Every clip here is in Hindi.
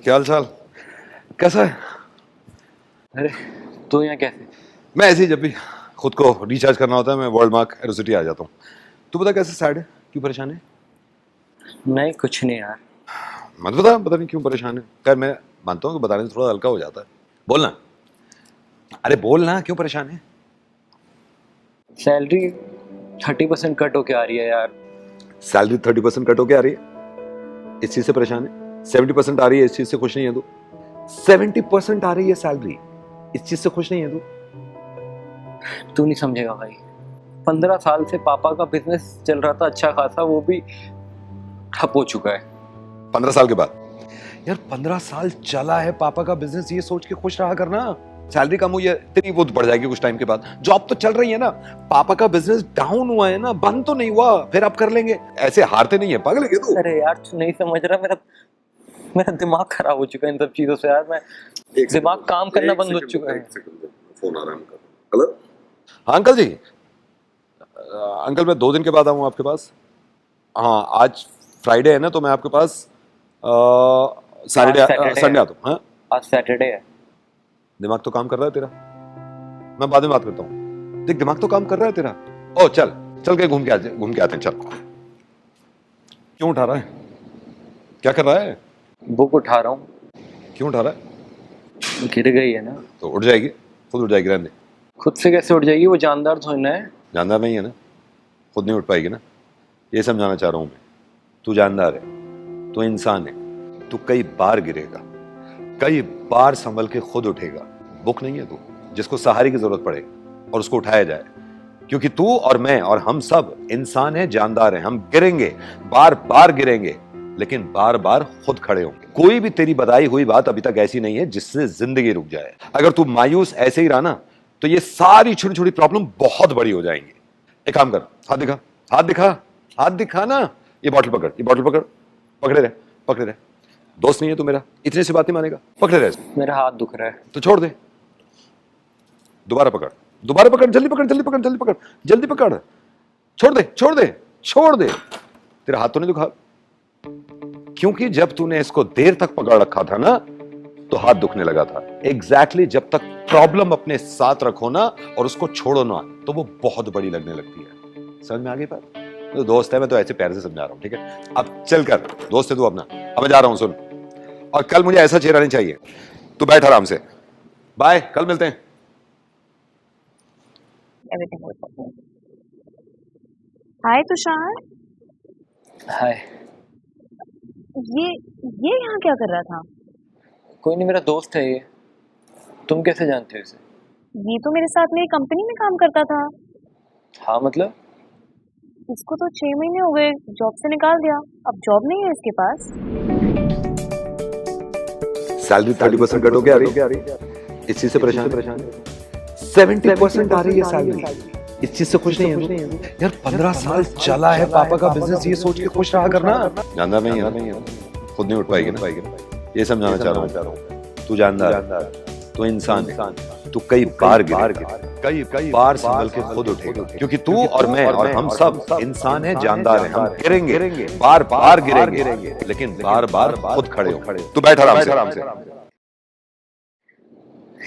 क्या हाल चाल? कैसा है? अरे तो यहाँ कैसे? मैं ऐसे ही जब भी खुद को रिचार्ज करना होता है मैं वर्ल्ड मार्क एरोसिटी आ जाता हूँ। तू बता कैसे सैड है, क्यों परेशान है? नहीं कुछ नहीं यार। मत बता, पता नहीं क्यों परेशान है। खैर मैं मानता हूँ कि बताने से थोड़ा हल्का हो जाता है। बोलना, अरे बोलना क्यों परेशान है? सैलरी 30% कट होके आ रही है यार। सैलरी 30% कट होके आ रही है, इस चीज से परेशान है। 70% आ रही है, इस चीज से खुश नहीं है तू? 70% आ रही है सैलरी, इस चीज से खुश नहीं है तू? तू नहीं समझेगा भाई। 15 साल से पापा का बिजनेस चल रहा था अच्छा खासा, वो भी ठप हो चुका है। 15 साल के बाद? यार 15 साल चला है पापा का बिजनेस, ये सोच के खुश रहा करना। सैलरी कम हुई है तेरी, वो बढ़ जाएगी कुछ टाइम के बाद। जॉब तो चल रही है ना। पापा का बिजनेस डाउन हुआ है ना, बंद तो नहीं हुआ, फिर आप कर लेंगे। ऐसे हारते नहीं है, पागल है क्या तू? अरे यार तू नहीं समझ रहा, मेरा मेरा दिमाग खराब हो चुका है इन सब चीजों से यार। मैं दिमाग काम करना बंद हो चुका है। फोन आ रहा है अंकल। हेलो, हाँ अंकल जी। अंकल मैं 2 दिन के बाद आऊँ आपके पास। हाँ आज फ्राइडे है ना, तो मैं आपके पास सैटरडे संडे आता हूँ। हाँ आज सैटरडे है। दिमाग तो काम कर रहा है तेरा, मैं बाद में बात करता हूँ। देख दिमाग तो काम कर रहा है तेरा। ओ चल चल के घूम के आते हैं। चल, क्यों उठा रहा है? क्या कर रहा है? बुक उठा रहा हूँ। क्यों उठा रहा है? गिर गई है ना। तो उठ जाएगी, खुद उठ जाएगी, रहने दे। खुद से कैसे उठ जाएगी, वो जानदार थोड़ी ना है। जानदार नहीं है ना, खुद नहीं उठ पाएगी ना, ये समझाना चाह रहा हूं मैं। तू जानदार है, तू इंसान है, तू कई बार गिरेगा, कई बार संभल के खुद उठेगा। बुक नहीं है तू जिसको सहारे की जरूरत पड़े और उसको उठाया जाए। क्योंकि तू और मैं और हम सब इंसान हैं, जानदार हैं। हम गिरेंगे, बार बार गिरेंगे, लेकिन बार बार खुद खड़े होंगे। कोई भी तेरी बताई हुई बात अभी तक ऐसी नहीं है जिससे जिंदगी रुक जाए। अगर तू मायूस ऐसे ही रहा ना, तो ये सारी छोटी छोटी प्रॉब्लम बहुत बड़ी हो जाएंगी। एक काम कर, हाथ दिखा, हाथ दिखा, हाथ दिखा ना। ये बॉटल पकड़, ये बॉटल पकड़, पकड़े रहे, पकड़े रहे। दोस्त नहीं है तू मेरा, इतने से बात नहीं मानेगा, पकड़े रहे। मेरा हाथ दुख रहा है। तो छोड़ दे, दोबारा पकड़, दोबारा पकड़, जल्दी पकड़, जल्दी पकड़, जल्दी पकड़, जल्दी पकड़। छोड़ दे, छोड़ दे, छोड़ दे। तेरा हाथ तो नहीं दुखा? क्योंकि जब तूने इसको देर तक पकड़ रखा था ना, तो हाथ दुखने लगा था। एग्जैक्टली जब तक प्रॉब्लम अपने साथ रखो ना और उसको छोड़ो ना, तो वो बहुत बड़ी लगने लगती है। समझ में आ गई बात? तो दोस्त है, मैं तो ऐसे प्यार से समझा रहा हूं, ठीक है? अब चल कर, दोस्त है तू अपना। अब मैं जा रहा हूं, सुन। और कल मुझे ऐसा चेहरा नहीं चाहिए। तू बैठ आराम से, बाय, कल मिलते हैं। Everything was okay. हाय तुषार, हाय। ये यहाँ क्या कर रहा था? कोई नहीं, मेरा दोस्त है ये। तुम कैसे जानते हो इसे? ये तो मेरे साथ में कंपनी में काम करता था। हाँ मतलब? इसको तो 6 महीने हो गए जॉब से निकाल दिया, अब जॉब नहीं है इसके पास। सैलरी 30% कट होके आ रही है, इस चीज से परेशान है। 70% आ रही है सैलरी, इस चीज से खुश नहीं है। यार 15 साल चला है पापा का बिजनेस, ये सोच के खुश रहा करना। जानदार नहीं है, खुद नहीं उठ पाएगी ना, ये समझाना चाह रहा हूँ। तू जानदार, तू इंसान है, तू कई बार गिरेगा, कई बार संभल के खुद उठेगा। क्योंकि तू और मैं और हम सब इंसान हैं, जानदार हैं। हम गिरेंगे, बार बार गिरेंगे, लेकिन बार बार खुद खड़े होंगे। तू बैठ आराम से।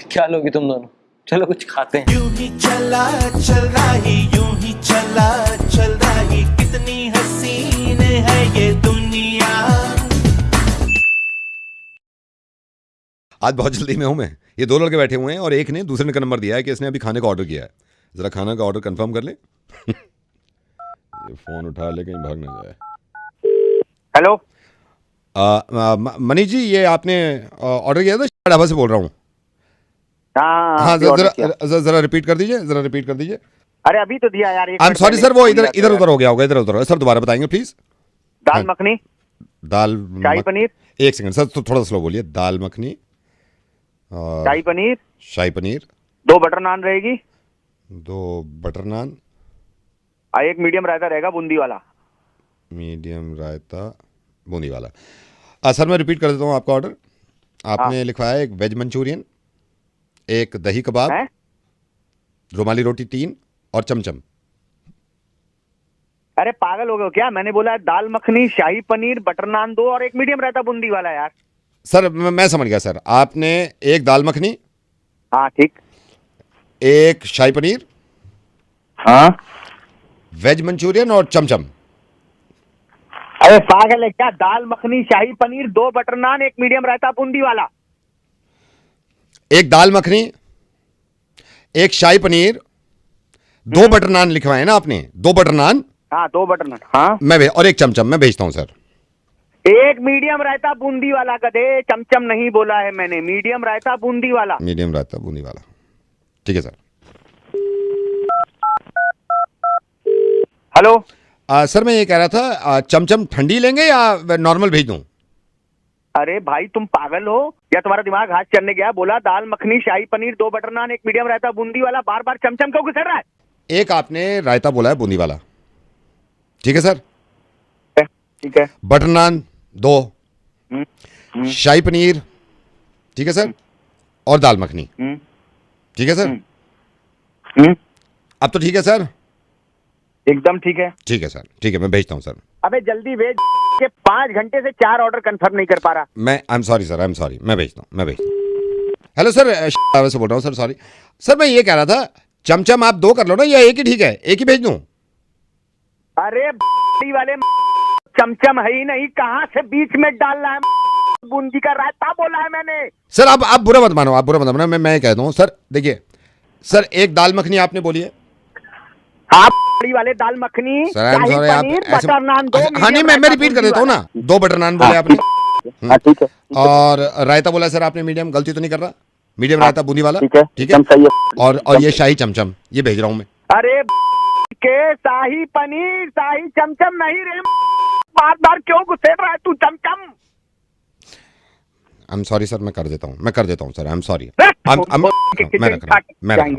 क्या लोगी तुम दोनों? चलो कुछ खाते हैं। यूं ही चला चल रही, यूं ही चला चल रही, कितनी हसीन है ये दुनिया। आज बहुत जल्दी में हूं मैं। ये 2 लड़के बैठे हुए हैं और एक ने दूसरे ने का नंबर दिया है कि इसने अभी खाने का ऑर्डर किया है। जरा खाना का ऑर्डर कंफर्म कर ले। ये फोन उठा ले, कहीं भाग ना जाए। हेलो मनीष जी, ये आपने ऑर्डर किया था? ढाबा से बोल रहा हूँ। हाँ जरा रिपीट कर दीजिए, जरा रिपीट कर दीजिए। अरे अभी तो दिया यार। आई एम सॉरी सर, वो इधर उधर हो गया होगा, इधर उधर। सर दोबारा बताएंगे प्लीज। दाल मखनी, दाल शाही पनीर। एक सेकंड सर, तो थोड़ा स्लो बोलिए। दाल मखनी और शाही पनीर, 2 बटर नान रहेगी, 2 बटर नान, और 1 मीडियम रायता रहेगा बूंदी वाला। मीडियम रायता बूंदी वाला। सर मैं रिपीट कर देता हूँ आपका ऑर्डर। आपने लिखवाया एक वेज मंचूरियन, एक दही कबाब, रुमाली रोटी 3 और चमचम। अरे पागल हो गए क्या? मैंने बोला है दाल मखनी, शाही पनीर, बटर नान 2 और 1 मीडियम रायता बूंदी वाला यार। सर मैं समझ गया सर। आपने एक दाल मखनी, हाँ ठीक। एक शाही पनीर, हाँ। वेज मंचूरियन और चमचम। अरे पागल है क्या? दाल मखनी, शाही पनीर, 2 बटर नान, 1 मीडियम रायता बूंदी वाला। एक दाल मखनी, एक शाही पनीर, 2 बटर नान लिखवाए ना आपने? 2 बटर नान। हाँ 2 बटर नान। हाँ और एक चमचम मैं भेजता हूं सर। 1 मीडियम रायता बूंदी वाला। गधे, चमचम नहीं बोला है मैंने, मीडियम रायता बूंदी वाला। मीडियम रायता बूंदी वाला, ठीक है सर। हेलो। सर मैं ये कह रहा था, चमचम ठंडी लेंगे या नॉर्मल भेज दूं? अरे भाई तुम पागल हो या तुम्हारा दिमाग हाथ चलने गया? बोला दाल मखनी, शाही पनीर, 2 बटर नान, 1 मीडियम रायता बूंदी वाला, बार बार चमचम क्यों घुसड़ रहा है? एक आपने रायता बोला है बूंदी वाला, ठीक है सर। ठीक है। बटर नान 2, शाही पनीर, ठीक है सर, और दाल मखनी, ठीक है सर। अब तो ठीक है सर? एकदम ठीक है। ठीक है सर, ठीक है मैं भेजता हूं सर। अबे जल्दी भेज के 5 घंटे से 4 ऑर्डर कंफर्म नहीं कर पा रहा। मैं I am sorry sir, I am sorry, मैं भेजता हूं। हेलो सर, से बोल रहा हूँ सर, सॉरी सर। मैं ये कह रहा था, चमचम आप 2 कर लो ना, या एक ही ठीक है? एक ही भेज दूं? अरे वाले चमचम है ही नहीं, कहाँ से बीच में डाल रहा है? बूंदी का रायता बोला है मैंने। सर आप बुरा मत मानो, आप बुरा मत मानो। मैं कहता हूँ सर, देखिए सर, एक दाल मखनी आपने बोली है। हाँ वाले दाल मखनी, शाही पनीर, बटर नान 2। हाँ नहीं, मैं रिपीट कर देता हूँ ना, 2 बटर नान बोले आपने। हाँ ठीक है। और रायता बोला सर आपने मीडियम, गलती तो नहीं कर रहा? मीडियम रायता बूंदी वाला, ठीक है, ठीक है। सही है। और ये शाही चमचम ये भेज रहा हूँ मैं। अरे के शाही पनीर, शाही चमचम नहीं रे, बार बार क्यों घुसेड़ रहा है तू? चमचम। आई एम सॉरी सर, मैं कर देता हूँ सर, आई एम सॉरी। मैं रख रहा हूँ।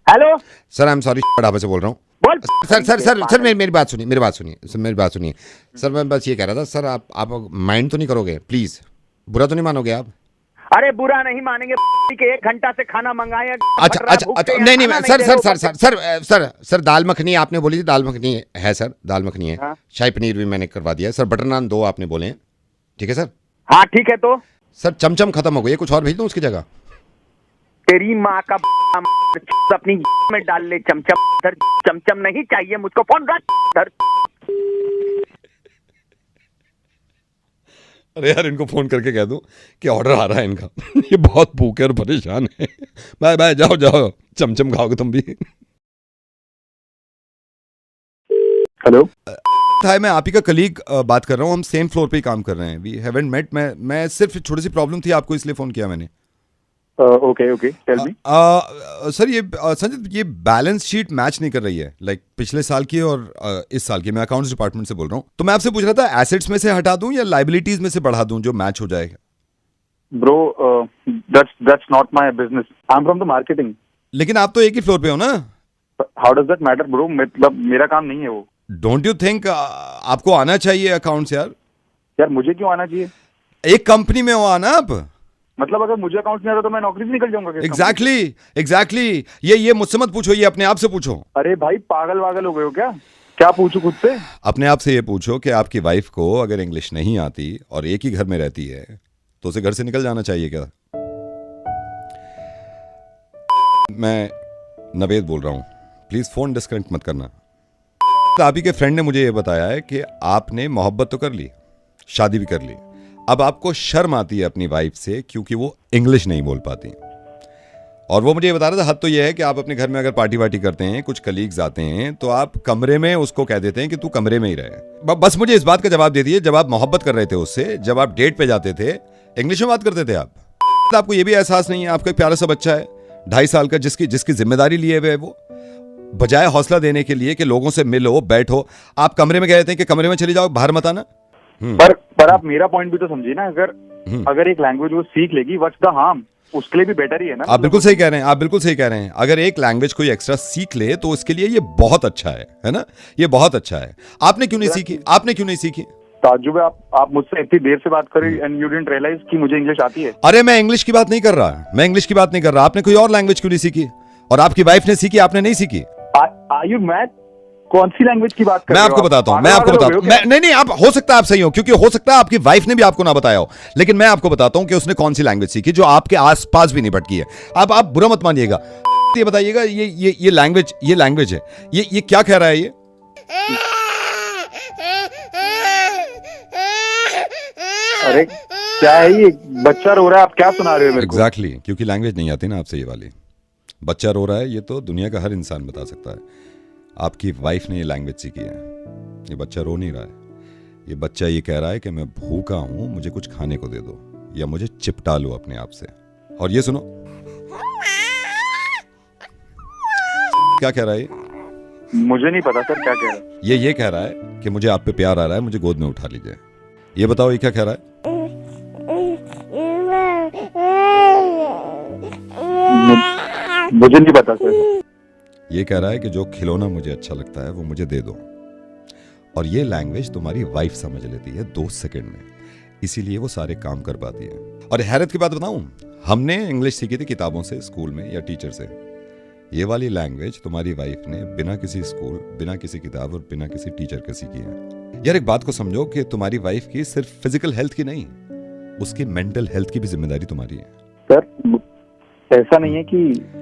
Hello sir, I am sorry, ढाबे से बोल रहा हूँ। बोल। सर मेरी बात सुनिए सर। मैं बस ये कह रहा था सर, आप माइंड तो नहीं करोगे प्लीज? बुरा तो नहीं मानोगे आप? अरे बुरा नहीं मानेंगे कि 1 घंटा से खाना मंगाए। अच्छा नहीं, सर दाल मखनी आपने बोली थी, दाल मखनी है सर, दाल मखनी है। हाँ? शाही पनीर भी मैंने करवा दिया है सर। बटर नान 2 आपने बोले हैं, ठीक है सर। हाँ ठीक है। तो सर चमचम खत्म हो गई है, कुछ और भेज दूं उसकी जगह? तेरी माँ का अपनी में डाल ले चमचम। चमचम नहीं चाहिए मुझको, फोन रख। अरे यार, इनको फोन करके कह दूं कि ऑर्डर आ रहा है इनका। ये बहुत भूखे और परेशान है। बाय बाय, जाओ चमचम खाओगे तुम भी। हेलो हाय, मैं आप ही का कलीग बात कर रहा हूँ। हम सेम फ्लोर पे ही काम कर रहे हैं। We haven't met. मैं सिर्फ छोटी सी प्रॉब्लम थी, आपको इसलिए फोन किया मैंने। Okay tell me. सर ये संजय, ये बैलेंस शीट मैच नहीं कर रही है, लाइक पिछले साल की और इस साल की। मैं अकाउंट्स डिपार्टमेंट से बोल रहा हूँ। तो मैं आपसे पूछ रहा था, एसेट्स में से हटा दूं या लाइबिलिटीज में से बढ़ा दूं जो मैच हो जाएगा? Bro, that's not my business. I'm from the marketing. लेकिन आप तो एक ही फ्लोर पे हो ना? How does that matter, bro? मतलब मेरा काम नहीं है वो। डोंट यू थिंक आपको आना चाहिए अकाउंट्स यार? यार मुझे क्यों आना चाहिए? एक कंपनी में हो आना आप। मतलब अगर मुझे अकाउंट्स नहीं आता तो मैं नौकरी से निकल जाऊंगा? एग्जैक्टली। ये मुझसे मत पूछो, ये अपने आप से पूछो। अरे भाई पागल वागल हो गए हो क्या पूछूं खुद से? अपने आप से ये पूछो कि आपकी वाइफ को अगर इंग्लिश नहीं आती और एक ही घर में रहती है तो उसे घर से निकल जाना चाहिए क्या? मैं नवेद बोल रहा हूं, प्लीज फोन डिस्कनेक्ट मत करना। आप ही के फ्रेंड ने मुझे ये बताया है कि आपने मोहब्बत तो कर ली, शादी भी कर ली, अब आपको शर्म आती है अपनी वाइफ से क्योंकि वो इंग्लिश नहीं बोल पाती। और वो मुझे ये बता रहा था, हद तो ये है कि आप अपने घर में अगर पार्टी वार्टी करते हैं, कुछ कलीग्स आते हैं, तो आप कमरे में उसको कह देते हैं कि तू कमरे में ही रहे। बस मुझे इस बात का जवाब दे दिए, जब आप मोहब्बत कर रहे थे उससे, जब आप डेट पे जाते थे, इंग्लिश में बात करते थे आप। आपको ये भी एहसास नहीं है, आपका एक प्यारा सा बच्चा है 2.5 साल का, जिसकी जिम्मेदारी लिए हुए है वो, बजाय हौसला देने के लिए कि लोगों से मिलो बैठो, आप कमरे में कहते हैं कि कमरे में चली जाओ, बाहर मत आना। पर आप मेरा पॉइंट भी तो समझिए ना। अगर एक लैंग्वेज वो सीख लेगी, व्हाट्स द हार्म? उसके लिए भी बेटर ही है ना। आप बिल्कुल सही कह रहे हैं, अगर एक लैंग्वेज कोई एक्स्ट्रा सीख ले तो उसके लिए ये बहुत अच्छा है ना? ये बहुत अच्छा है। आपने क्यों नहीं सीखी? ताज्जुब है, आप मुझसे इतनी देर से बात करें एंड यू डिडंट रियलाइज कि मुझे इंग्लिश आती है। अरे मैं इंग्लिश की बात नहीं कर रहा, आपने कोई और लैंग्वेज क्यों नहीं सीखी? और आपकी वाइफ ने सीखी, आपने नहीं सीखी? Are you mad? कौन सी लैंग्वेज की बात कर मैं रहे हो आपको आप? बताता हूं, पागल मैं आपको वागल हो बताता गए हूं, हो क्या? नहीं नहीं, आप हो सकता है आप सही हो, क्योंकि हो सकता है आपकी वाइफ ने भी आपको ना बताया हो, लेकिन मैं आपको बताता हूं कि उसने कौन सी लैंग्वेज सीखी जो आपके आसपास भी नहीं भटकी है। आप बुरा मत मानिएगा, ये बताइएगा, ये लैंग्वेज है, ये क्या कह रहा है ये? अरे क्या है ये, बच्चा रो रहा है, आप क्या सुना रहे हो मेरे को? एग्जैक्टली, क्योंकि लैंग्वेज नहीं आती ना आपसे ये वाली। बच्चा रो रहा है, ये तो दुनिया का हर इंसान बता सकता है। आपकी वाइफ ने ये लैंग्वेज सीखी है। ये बच्चा रो नहीं रहा है, ये बच्चा ये कह रहा है कि मैं भूखा हूं, मुझे कुछ खाने को दे दो, या मुझे चिपटा लो अपने आप से। और ये सुनो क्या कह रहा है ये? मुझे नहीं पता सर क्या कह रहा है। ये कह रहा है कि मुझे आप पे प्यार आ रहा है, मुझे गोद में उठा लीजिए। ये बताओ ये क्या कह रहा है? मुझे नहीं पता सर। ये कह रहा है कि जो खिलौना मुझे अच्छा लगता है वो मुझे दे दो। और ये लैंग्वेज तुम्हारी वाइफ समझ लेती है 2 सेकंड में, इसीलिए वो सारे काम कर पाती है। और हैरत की बात बताऊं, हमने इंग्लिश सीखी थी किताबों से, स्कूल में या टीचर से। ये वाली लैंग्वेज तुम्हारी वाइफ ने बिना किसी स्कूल, बिना किसी किताब और बिना किसी टीचर के सीखी है। यार एक बात को समझो कि तुम्हारी वाइफ की सिर्फ फिजिकल हेल्थ की नहीं, उसकी मेंटल हेल्थ की भी जिम्मेदारी तुम्हारी है। सर ऐसा नहीं है कि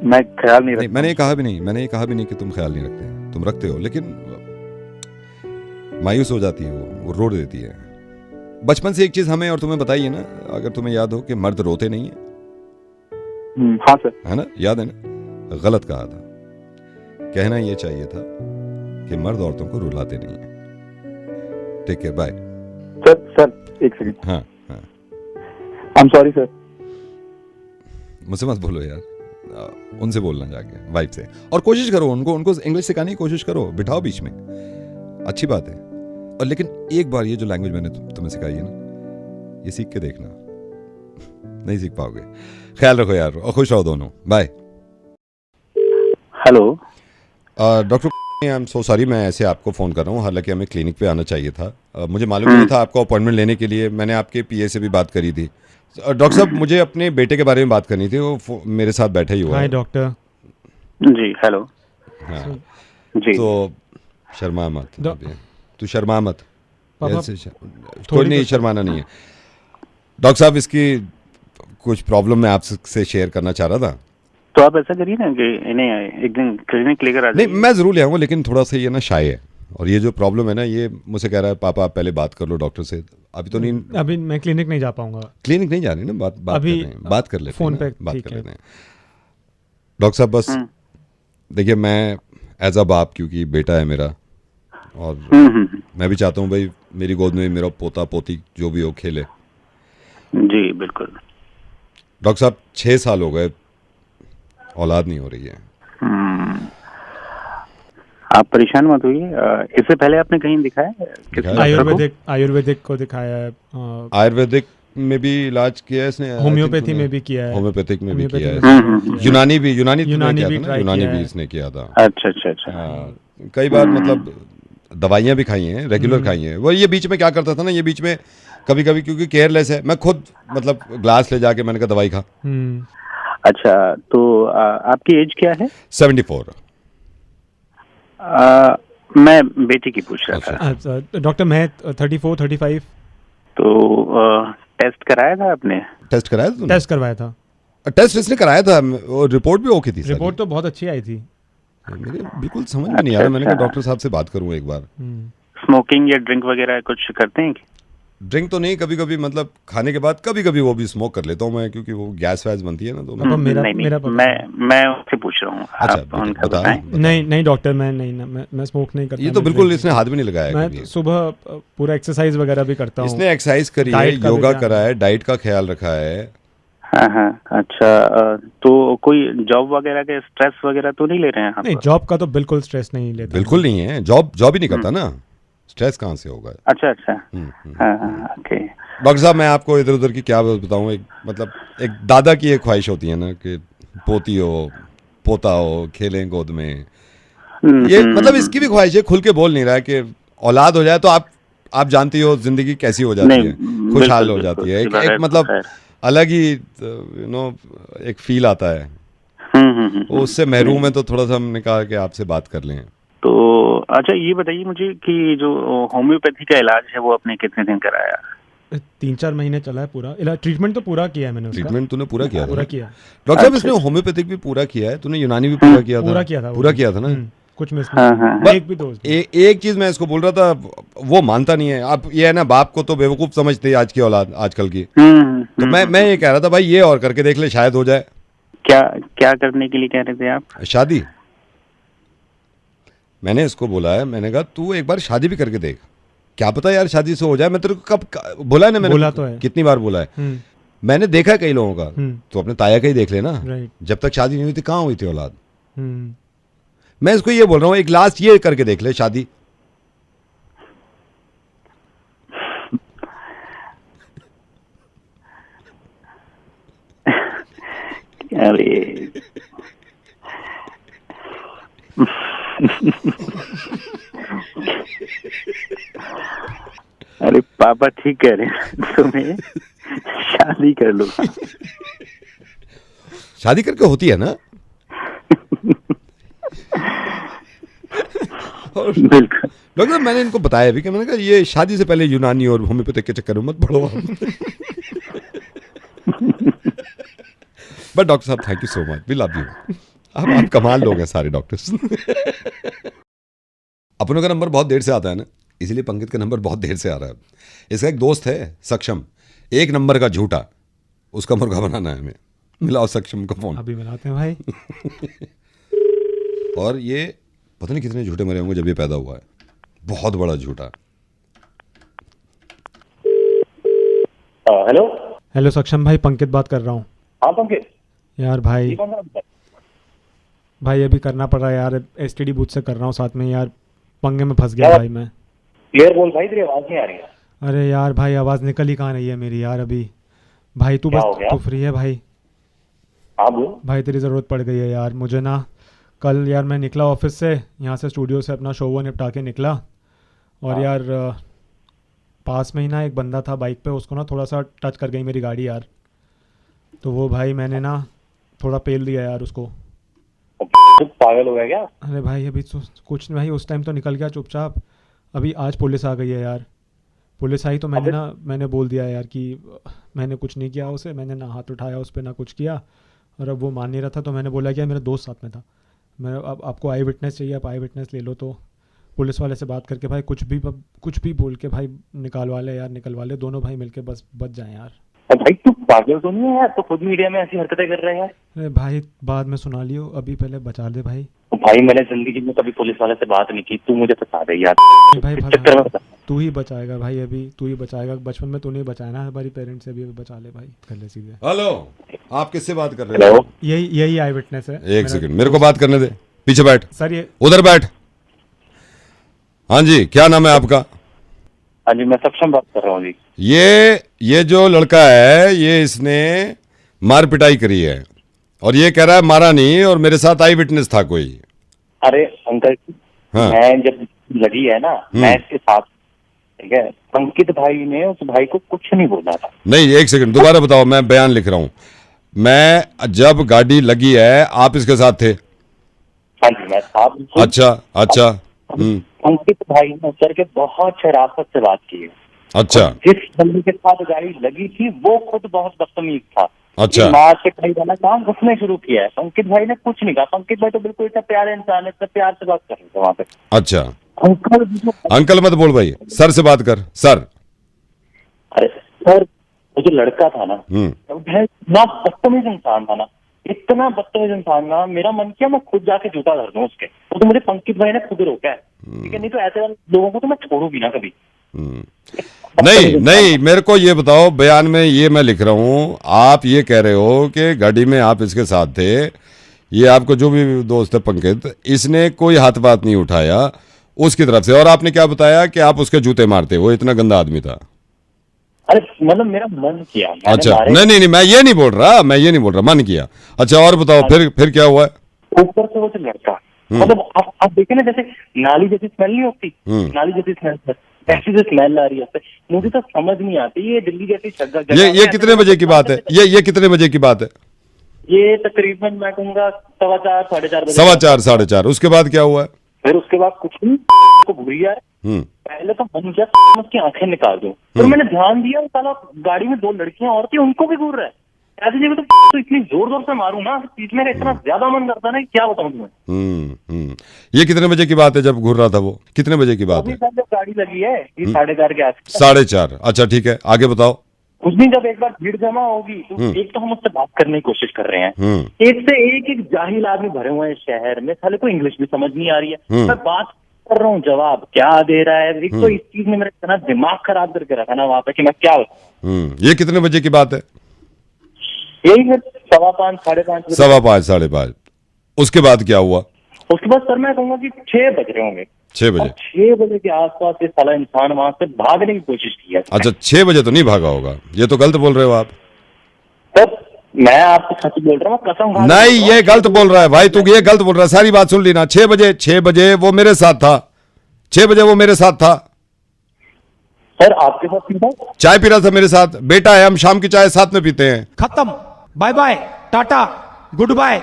मैं ख्याल नहीं रखता। मैंने ये कहा भी नहीं कि तुम ख्याल नहीं रखते, तुम रखते हो, लेकिन मायूस हो जाती है वो रो देती है। बचपन से एक चीज हमें और तुम्हें बताइए ना, अगर तुम्हें याद हो, कि मर्द रोते नहीं है। हाँ सर, है ना, याद है ना? गलत कहा था, कहना ये चाहिए था कि मर्द औरतों को रुलाते नहीं है। Take care, bye. सर एक सेकंड। हाँ हाँ, आई एम सॉरी सर। मुझसे मत बोलो यार, उनसे बोलना जाके, वाइफ से। और कोशिश करो उनको इंग्लिश सिखाने की कोशिश करो, बिठाओ बीच में, अच्छी बात है। और लेकिन एक बार ये जो लैंग्वेज मैंने तुम्हें सिखाई है ना, ये सीख के देखना, नहीं सीख पाओगे। ख्याल रखो यार, और खुश रहो दोनों, bye. Hello doctor, I am so sorry, मैं ऐसे आपको फ़ोन कर रहा हूँ, हालांकि हमें क्लिनिक पे आना चाहिए था। मुझे मालूम नहीं था आपको अपॉइंटमेंट लेने के लिए। मैंने आपके पीए से भी बात करी थी। डॉक्टर साहब, मुझे अपने बेटे के बारे में बात करनी थी, वो मेरे साथ बैठा ही हुआ है। हाय डॉक्टर जी, हेलो। हाँ जी, तो शर्मा मत, तू शर्मा मत, पापा, कोई नहीं, शर्माना नहीं है। डॉक्टर साहब, इसकी कुछ प्रॉब्लम मैं आपसे शेयर करना चाह रहा था। तो आप ऐसा करिए ना कि इन्हें एक दिन क्लिनिक लेकर आ जाइए। नहीं, मैं जरूर ले आऊंगा, लेकिन थोड़ा सा ये ना शाय है, और ये जो प्रॉब्लम है ना, ये मुझसे कह रहा है पापा आप पहले बात कर लो डॉक्टर से। अभी तो नहीं, अभी मैं क्लिनिक नहीं जा पाऊंगा। क्लिनिक नहीं जा रही ना, बात अभी कर रहे हैं, बात कर लेते हैं, फोन पे बात ठीक कर है। लेते हैं। डॉक्टर साहब बस देखिए, मैं एज अ बाप, क्योंकि बेटा है मेरा, और मैं भी चाहता हूँ भाई मेरी गोद में मेरा पोता पोती जो भी हो खेले। जी बिल्कुल। डॉक्टर साहब 6 साल हो गए, औलाद नहीं हो रही है। आप परेशान मत होइए। इससे पहले आपने कहीं दिखाया है? आयुर्वेदिक को दिखाया है, आयुर्वेदिक में भी इलाज किया है इसने, होम्योपैथी में भी किया है, होम्योपैथिक में भी किया है, होम्योपैथी यूनानी भी ट्राई किया इसने किया था। अच्छा अच्छा अच्छा। हाँ, कई बार मतलब दवाइयाँ भी खाई हैं, रेगुलर खाई हैं। वो ये बीच में क्या करता था ना, ये बीच में कभी कभी, क्योंकि केयरलेस है, मैं खुद मतलब ग्लास ले जाके मैंने कहा दवाई खा। अच्छा, तो आपकी एज क्या है? 74। मैं बेटी की पूछ रहा था। अच्छा डॉक्टर, मैं 34 35। तो टेस्ट कराया था आपने? टेस्ट कराया था? टेस्ट करवाया था। टेस्ट इसने कराया था, और रिपोर्ट भी ओके थी। रिपोर्ट तो बहुत अच्छी आई थी। मेरे बिल्कुल समझ में नहीं आ रहा, मैंने कहा डॉक्टर साहब से बात करूं एक बार। स्मोकिंग या ड्रिंक वगैरह कुछ करते हैं? ड्रिंक तो नहीं, कभी कभी मतलब खाने के बाद कभी कभी वो भी स्मोक कर लेता हूँ मैं, क्योंकि वो गैस वैस बनती है ना, तो मैं उससे पूछ रहा हूँ। अच्छा बताएं। नहीं डॉक्टर, मैं स्मोक नहीं करता। ये तो बिल्कुल इसने हाथ भी नहीं लगाया। मैं सुबह पूरा एक्सरसाइज वगैरह भी करता हूँ। इसने एक्सरसाइज करी है, योगा करा है, डाइट का ख्याल रखा है। हाँ, अच्छा, तो कोई जॉब वगैरह के स्ट्रेस वगैरह तो नहीं ले रहे हैं? नहीं, जॉब का तो बिल्कुल स्ट्रेस नहीं लेता। बिल्कुल नहीं है, जॉब ही नहीं करता ना, स्ट्रेस कहाँ से होगा? अच्छा अच्छा। ओके डॉक्टर साहब, मैं आपको इधर उधर की क्या बताऊँ, एक दादा की एक ख्वाहिश होती है ना कि पोती हो, पोता हो, खेलें गोद में। ये मतलब इसकी भी ख्वाहिश है, खुल के बोल नहीं रहा है कि औलाद हो जाए तो आप जानती हो जिंदगी कैसी हो जाती है, खुशहाल हो जाती है, एक मतलब अलग ही एक फील आता है। वो उससे महरूम है, तो थोड़ा सा हमने कहा कि आपसे बात कर लें। तो अच्छा ये बताइए मुझे कि जो होम्योपैथी का इलाज है वो आपने कितने दिन कराया? 3-4 महीने चला है पूरा ट्रीटमेंट तो पूरा किया है मैंने उसका। ट्रीटमेंट तूने पूरा किया था पूरा ना? किया। डॉक्टर साहब इसने होम्योपैथिक भी पूरा किया है, तूने यूनानी भी पूरा किया था? पूरा किया था ना? कुछ मिस हाँ, नहीं। हाँ। एक भी दोस्त एक चीज मैं इसको बोल रहा था, वो मानता नहीं है। आप ये है ना, बाप को तो बेवकूफ समझते हैं आज की औलाद, आजकल की। तो मैं ये कह रहा था भाई ये और करके देख ले, शायद हो जाए। क्या क्या करने के लिए कह रहे थे आप? शादी। मैंने इसको बोला है, मैंने कहा तू एक बार शादी भी करके देख, क्या पता यार शादी से हो जाए। मैं तेरे को कब बोला है ना, मैंने बोला तो है। कितनी बार बोला है। मैंने देखा है कई लोगों का। तो अपने ताया का ही देख लेना, जब तक शादी नहीं हुई थी कहाँ हुई थी औलाद। मैं इसको ये बोल रहा हूँ, एक लास्ट ये करके देख ले शादी। अरे अरे पापा ठीक कह रहे हैं, तुम्हें शादी कर लो। शादी करके होती है ना। बिल्कुल। डॉक्टर मैंने इनको बताया भी कि मैंने कहा ये शादी से पहले यूनानी और होम्योपैथिक के चक्कर में मत पड़ो। बट डॉक्टर साहब thank you so much, we love you. आप कमाल लोग हैं सारे डॉक्टर्स। अपनों का नंबर बहुत देर से आता है ना, इसलिए पंकज का नंबर बहुत देर से आ रहा है। इसका एक दोस्त है सक्षम, एक नंबर का झूठा, उसका मुर्गा बनाना है हमें। मिलाओ सक्षम का फोन। अभी मिलाते हैं भाई। और ये पता नहीं कितने झूठे मरे होंगे जब ये पैदा हुआ है, बहुत बड़ा झूठा। हेलो हेलो सक्षम भाई, पंकित बात कर रहा हूँ। हाँ पंकित यार भाई अभी करना पड़ रहा है यार, एसटीडी बूथ से कर रहा हूँ साथ में यार, पंगे में फंस गया भाई मैं। क्लियर बोल भाई, तेरी आवाज नहीं आ रही है। अरे यार भाई आवाज निकल ही कहाँ रही है मेरी यार अभी। भाई तू बस तू फ्री है भाई? हाँ बोल भाई, तेरी ज़रूरत पड़ गई है यार मुझे ना। कल यार मैं निकला ऑफिस से, यहाँ से स्टूडियो से अपना शो वो निपटा के निकला, और यार पास में ही ना एक बंदा था बाइक पे, उसको ना थोड़ा सा टच कर गई मेरी गाड़ी यार। तो वो भाई मैंने ना थोड़ा पेल दिया यार उसको। तू पागल हो गया क्या? अरे भाई अभी कुछ नहीं भाई, उस टाइम तो निकल गया चुपचाप। अभी आज पुलिस आ गई है यार। पुलिस आई तो मैंने बोल दिया यार कि मैंने कुछ नहीं किया उसे, मैंने ना हाथ उठाया उस पर ना कुछ किया। और अब वो मान नहीं रहा था तो मैंने बोला कि मेरा दोस्त साथ में था, मैं अब आपको आई विटनेस चाहिए, आप आई विटनेस ले लो। तो पुलिस वाले से बात करके भाई कुछ भी बोल के भाई निकलवा ले, दोनों भाई मिलके बस बच जाएं यार। भाई तू पागल तो नहीं है यार, तो खुद मीडिया में ऐसी हरकतें कर रहे हैं। अरे भाई बाद में सुना लियो, अभी पहले बचा ले भाई। भाई मैंने जिंदगी में कभी पुलिस वाले से बात नहीं की, तू मुझे बता दे यार। भाई तू ही बचाएगा भाई, अभी तू ही बचाएगा। बचपन में तू नहीं बचाया ना हमारी पेरेंट्स से, भी बचा ले भाई, कर ले सीधे। हेलो, आप किससे बात कर रहे हो? यही आई विटनेस है। एक सेकंड मेरे को बात करने दे, पीछे बैठ सर। ये उधर बैठ। हाँ जी, क्या नाम है आपका? हाँ जी मैं सक्षम बात कर रहा हूँ जी। ये जो लड़का है ये इसने मार पिटाई करी है, और ये कह रहा है मारा नहीं, और मेरे साथ आई विटनेस था कोई। अरे अंकल हाँ। मैं जब लगी है ना, मैं इसके साथ, ठीक है, अंकित भाई ने उस भाई को कुछ नहीं बोला था। नहीं एक सेकंड दोबारा बताओ, मैं बयान लिख रहा हूँ। मैं जब गाड़ी लगी है आप इसके साथ थे? हाँ जी मैं साथ। अच्छा। अंकित भाई ने सर के बहुत शराफत से बात की है। अच्छा। जिस बंदे के साथ गाड़ी लगी थी वो खुद बहुत बदतमीज था। अच्छा। मार से कहीं वाला काम उसने शुरू किया है। अंकित भाई ने कुछ नहीं कहा। अंकित भाई तो बिल्कुल इतना प्यारे इंसान है, इतना प्यार से बात कर रहे थे वहाँ पे। अच्छा। अंकल मत बोल भाई, सर से बात कर। सर। अरे सर वो जो लड़का था ना, इतना बदतमीज इंसान था ना, इतना बदतमीज इंसान ना, मेरा मन किया मैं खुद जाके जूता धर दूं उसके। वो तो मुझे पंकित भाई ने खुद रोका है, ठीक है, नहीं तो ऐसे लोगों को तो मैं छोड़ू भी ना कभी। नहीं मेरे को ये बताओ, बयान में ये मैं लिख रहा हूँ, आप ये कह रहे हो कि गाड़ी में आप इसके साथ थे, ये आपको जो भी दोस्त है पंकित, इसने कोई हाथ बात नहीं उठाया उसकी तरफ से, और आपने क्या बताया कि आप उसके जूते मारते, वो इतना गंदा आदमी था। अरे मतलब मेरा मन किया। अच्छा नहीं मैं ये नहीं बोल रहा, मन किया। अच्छा और बताओ फिर क्या हुआ? ऊपर से वो जो लड़का, मतलब आप देखे ना, जैसे नाली जैसी स्मेल नहीं होती, नाली जैसी स्मेल, ऐसी जो स्मेल आ रही है, मुझे तो समझ नहीं आती ये दिल्ली जैसी जगह। ये कितने बजे की बात है? ये कितने बजे की बात है? ये तकरीबन मैं कहूँगा 4:15 साढ़े 4 बजे। 4:15 साढ़े 4। उसके बाद क्या हुआ? फिर उसके बाद कुछ नहीं को घुरी आए, पहले तो मन किया उसकी आंखें निकाल दूं, फिर मैंने ध्यान दिया साला गाड़ी में 2 लड़कियां और थी, उनको भी घूर रहा है। ऐसी जगह तो इतनी जोर जोर से मारूं ना, पीटने का इतना ज्यादा मन करता है ना, क्या बताऊं तुम्हें। ये कितने बजे की बात है जब घूर रहा था वो? कितने बजे की बात है? जब गाड़ी लगी है 4:30 के आसपास। 4:30। अच्छा ठीक है, आगे बताओ। उस दिन जब एक बार भीड़ जमा होगी तो एक तो हम उससे बात करने की कोशिश कर रहे हैं, एक से एक जाहिल आदमी भरे हुए हैं शहर में, साले को इंग्लिश भी समझ नहीं आ रही है, मैं बात कर रहा हूँ जवाब क्या दे रहा है। एक तो इस चीज ने मेरा इतना दिमाग खराब करके रखा ना वहां पे कि मैं क्या बताऊं। ये कितने बजे की बात है? यही है 5:15 5:30। 5:15 5:30। उसके बाद क्या हुआ? उसके बाद सर मैं कहूंगा कि 6 बज रहे होंगे। 6 बजे? 6 बजे के आसपास ये साला इंसान वहां से भागने की कोशिश की है। अच्छा 6 बजे तो नहीं भागा होगा, ये तो गलत बोल रहे हो आप। तब मैं आपको सच बोल रहा हूँ, कसम नहीं ये गलत बोल रहा है भाई, तू ये गलत बोल रहा है, सारी बात सुन ली ना। 6 बजे वो मेरे साथ था, 6 बजे वो मेरे साथ था। सर आपके साथ पीता? चाय पी रहा था मेरे साथ। बेटा है, हम शाम की चाय साथ में पीते हैं। खत्म, बाय बाय, टाटा, गुड बाय।